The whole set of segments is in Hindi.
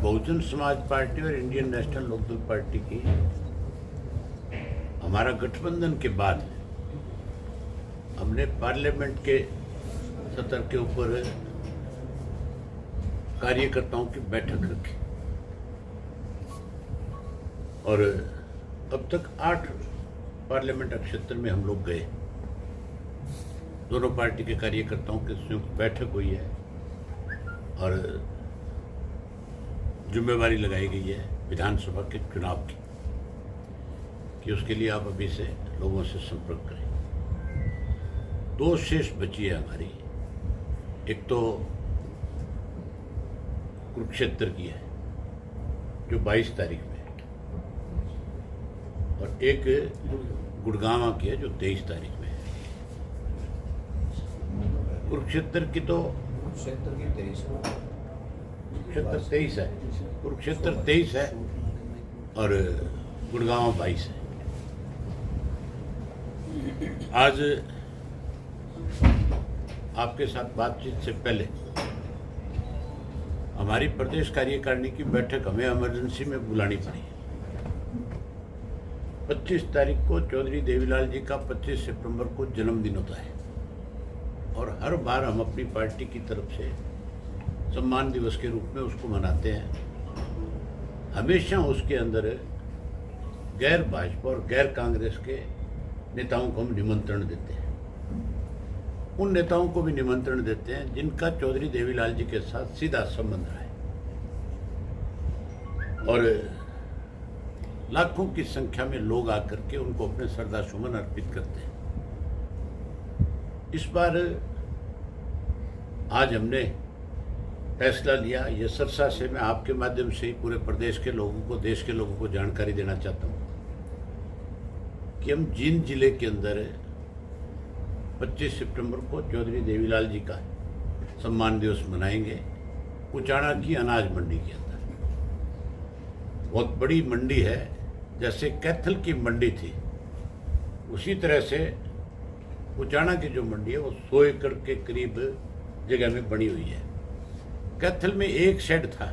बहुजन समाज पार्टी और इंडियन नेशनल लोकदल पार्टी की हमारा गठबंधन के बाद हमने पार्लियामेंट के सत्र के ऊपर कार्यकर्ताओं की बैठक रखी और अब तक 8 पार्लियामेंट क्षेत्र में हम लोग गए। दोनों पार्टी के कार्यकर्ताओं की संयुक्त बैठक हुई है और जिम्मेवारी लगाई गई है विधानसभा के चुनाव की कि उसके लिए आप अभी से लोगों से संपर्क करें। 2 शेष बची है हमारी, एक तो कुरुक्षेत्र की है जो 22 तारीख में है और एक गुड़गांव की है जो 23 तारीख में है। कुरुक्षेत्र की तो कुरुक्षेत्र 23 है, कुरुक्षेत्र 23 है और गुड़गांव 22 है। आज आपके साथ बातचीत से पहले हमारी प्रदेश कार्यकारिणी की बैठक हमें इमरजेंसी में बुलानी पड़ी। 25 तारीख को चौधरी देवीलाल जी का 25 सितंबर को जन्मदिन होता है और हर बार हम अपनी पार्टी की तरफ से सम्मान दिवस के रूप में उसको मनाते हैं। हमेशा उसके अंदर गैर भाजपा और गैर कांग्रेस के नेताओं को हम निमंत्रण देते हैं। उन नेताओं को भी निमंत्रण देते हैं जिनका चौधरी देवीलाल जी के साथ सीधा संबंध रहा है और लाखों की संख्या में लोग आकर के उनको अपने श्रद्धासुमन अर्पित करते हैं। इस बार आज हमने फैसला लिया, ये सरसा से मैं आपके माध्यम से ही पूरे प्रदेश के लोगों को, देश के लोगों को जानकारी देना चाहता हूँ कि हम जींद जिले के अंदर 25 सितंबर को चौधरी देवीलाल जी का सम्मान दिवस मनाएंगे। कुचाणा की अनाज मंडी के अंदर बहुत बड़ी मंडी है, जैसे कैथल की मंडी थी उसी तरह से कुचाणा की जो मंडी है वो 100 एकड़ के करीब जगह में बनी हुई है। कैथल में एक शेड था,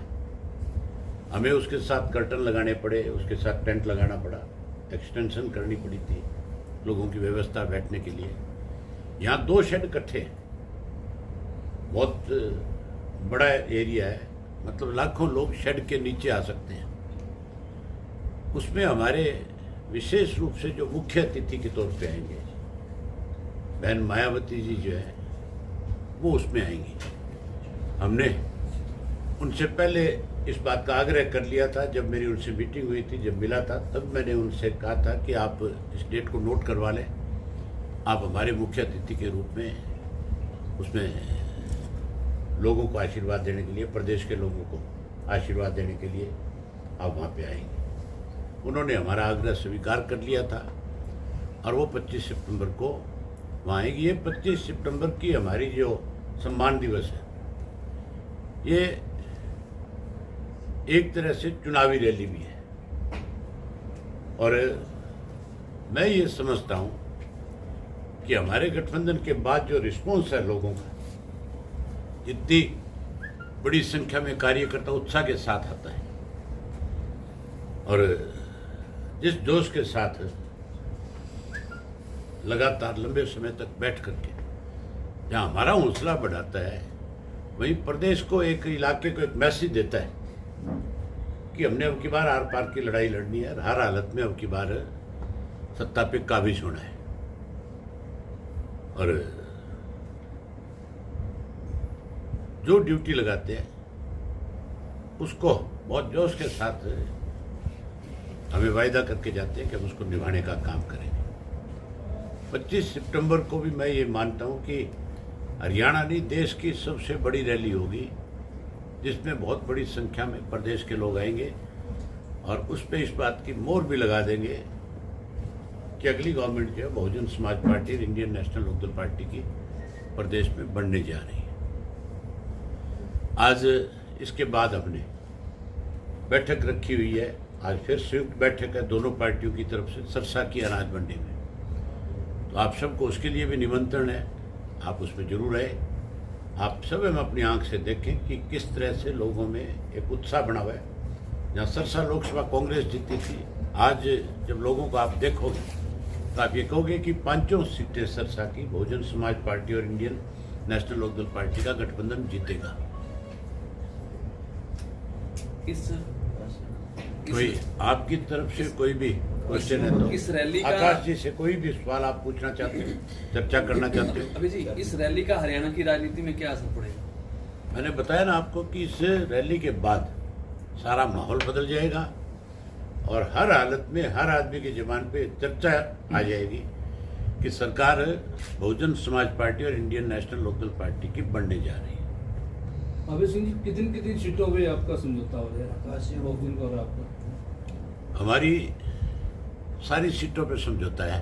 हमें उसके साथ कर्टन लगाने पड़े, उसके साथ टेंट लगाना पड़ा, एक्सटेंशन करनी पड़ी थी लोगों की व्यवस्था बैठने के लिए। यहाँ 2 शेड इकट्ठे, बहुत बड़ा एरिया है, मतलब लाखों लोग शेड के नीचे आ सकते हैं। उसमें हमारे विशेष रूप से जो मुख्य अतिथि के तौर पे आएंगे बहन मायावती जी जो है वो उसमें आएंगी। हमने उनसे पहले इस बात का आग्रह कर लिया था, जब मेरी उनसे मीटिंग हुई थी, जब मिला था तब मैंने उनसे कहा था कि आप इस डेट को नोट करवा लें, आप हमारे मुख्य अतिथि के रूप में उसमें लोगों को आशीर्वाद देने के लिए, प्रदेश के लोगों को आशीर्वाद देने के लिए आप वहाँ पे आएंगे। उन्होंने हमारा आग्रह स्वीकार कर लिया था और वो 25 सितंबर को वहाँ आएगी। ये 25 सितंबर की हमारी जो सम्मान दिवस है ये एक तरह से चुनावी रैली भी है और मैं ये समझता हूँ कि हमारे गठबंधन के बाद जो रिस्पॉन्स है लोगों का, इतनी बड़ी संख्या में कार्यकर्ता उत्साह के साथ आता है और जिस जोश के साथ लगातार लंबे समय तक बैठ करके जहाँ हमारा हौसला बढ़ाता है, वहीं प्रदेश को, एक इलाके को एक मैसेज देता है कि हमने अब की बार आर पार की लड़ाई लड़नी है, हर हालत में अब की बार सत्ता पे काबिज होना है। और जो ड्यूटी लगाते हैं उसको बहुत जोश के साथ हमें वायदा करके जाते हैं कि हम उसको निभाने का काम करेंगे। 25 सितंबर को भी मैं ये मानता हूँ कि हरियाणा नहीं, देश की सबसे बड़ी रैली होगी जिसमें बहुत बड़ी संख्या में प्रदेश के लोग आएंगे और उस पर इस बात की मोहर भी लगा देंगे कि अगली गवर्नमेंट जो है Bahujan Samaj party, Indian national Lokdal party की प्रदेश में बनने जा रही है। आज इसके बाद हमने बैठक रखी हुई है, आज फिर संयुक्त बैठक है दोनों पार्टियों की तरफ से सरसा की अनाज मंडी में। तो आप सबको उसके लिए भी निमंत्रण है, आप उसमें जरूर आए। आप सब हम अपनी आंख से देखें कि किस तरह से लोगों में एक उत्साह बना हुआ है। जहाँ सरसा लोकसभा कांग्रेस जीती थी, आज जब लोगों को आप देखोगे तो आप ये कहोगे कि 5 सीटें सरसा की बहुजन समाज पार्टी और इंडियन नेशनल लोकदल पार्टी का गठबंधन जीतेगा। कोई आपकी तरफ से कोई भी क्वेश्चन है तो इस रैली का आकाश जी से कोई भी सवाल आप पूछना चाहते हैं, चर्चा करना चाहते हैं? अभी जी, इस रैली का हरियाणा की राजनीति में क्या असर पड़ेगा? मैंने बताया ना आपको कि इस रैली के बाद सारा माहौल बदल जाएगा और हर हालत में हर आदमी की जुबान पे चर्चा आ जाएगी कि सरकार बहुजन समाज पार्टी और इंडियन नेशनल लोकदल पार्टी की बनने जा रही है। अभय सिंह जी, कितनी सीटों पे आपका समझौता हो जाएगा बहुजन का और आपका? हमारी सारी सीटों पे समझौता है।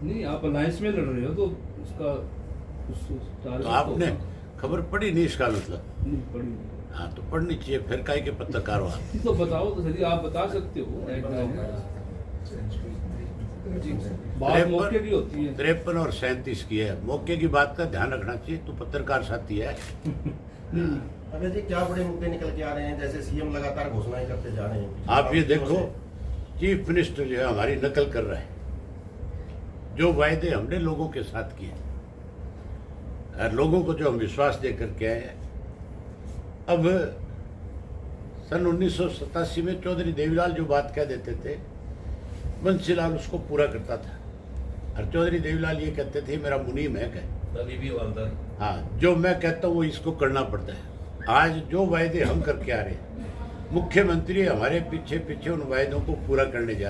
नहीं, आप अलायंस में लड़ रहे हो तो उसका तो आपने खबर पढ़ी नहीं इसका मतलब? नहीं पड़ी। हाँ तो पढ़नी चाहिए, फिर काहे के पत्रकार हो? तो बताओ तो सही, आप बता सकते हो। बात मौके की होती है। 53 और 37 की है। मौके की बात का ध्यान रखना चाहिए, तो पत्रकार साथी है। अबे जी, क्या बड़े मुद्दे निकल के आ रहे हैं? जैसे सीएम लगातार घोषणाएं करते जा रहे हैं। आप ये देखो, चीफ मिनिस्टर जो है हमारी नकल कर रहा है। जो वायदे हमने लोगों के साथ किए और लोगों को जो हम विश्वास दे करके आए हैं, अब सन 1987 में चौधरी देवीलाल जो बात कह देते थे, बंसीलाल उसको पूरा करता था। और चौधरी देवीलाल ये कहते थे मेरा मुनीम है क्या? हाँ, जो मैं कहता हूँ वो इसको करना पड़ता है। आज जो वायदे हम करके आ रहे हैं, मुख्यमंत्री हमारे पीछे पीछे उन वायदों को पूरा करने जा रहे हैं।